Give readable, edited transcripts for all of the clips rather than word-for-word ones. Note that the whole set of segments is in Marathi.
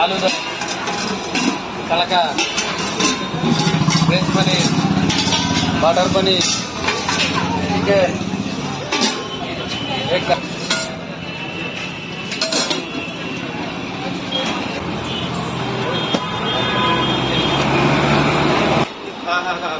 आलू dum, tadka, veg paneer, butter paneer, chicken, एक हाँ हाँ हाँ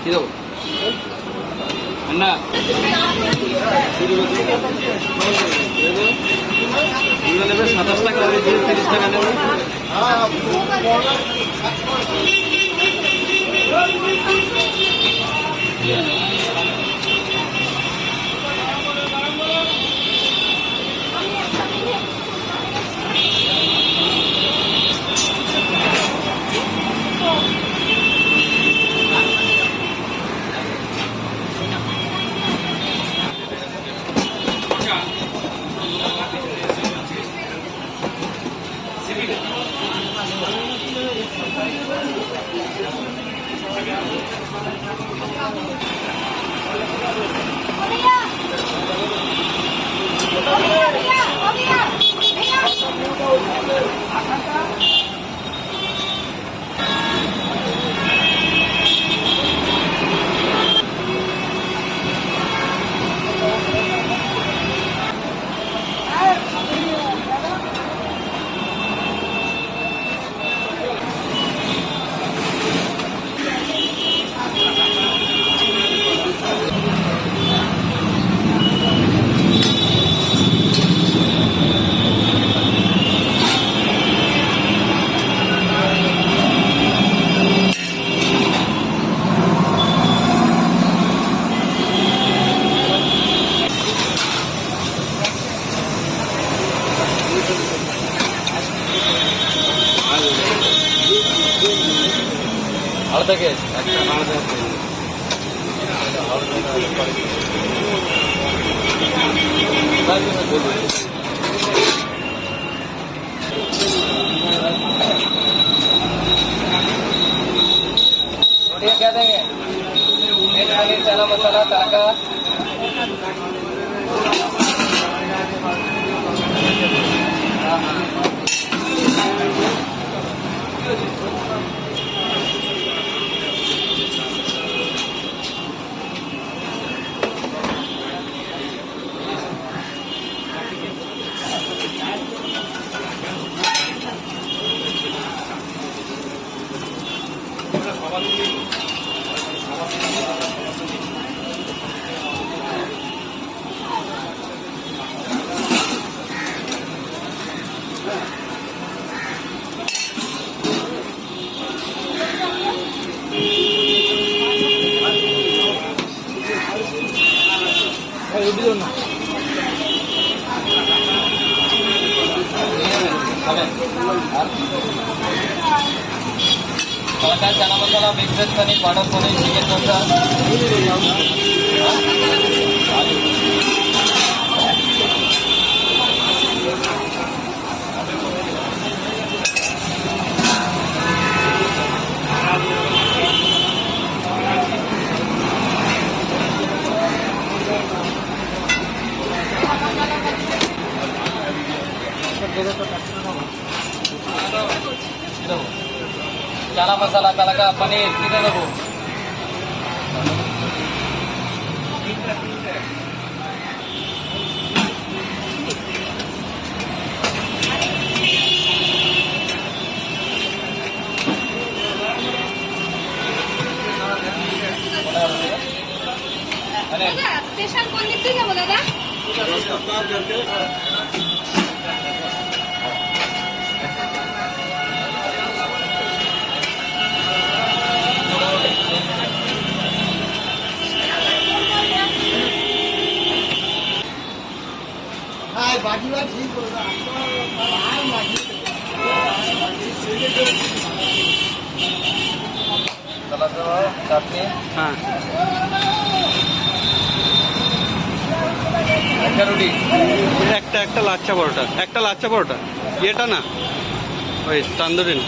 ಇದು ಅಣ್ಣ নেবে 27 টাকা 30 টাকা নেবে আলাদা কেস একটা আলাদা क्या देंगे veg paneer chana masala tadka tadka chana masala mix veg paneer butter paneer chicken dosa chana masala tadka paneer कितने देबो স্টেশন কোন দিক থেকে যাবো দাদা চাটনি হ্যাঁ একটা রুটি। একটা লাচ্ছা পরোটা, একটা লাচ্ছা পরোটা, এটা না ওই তান্দুরি না।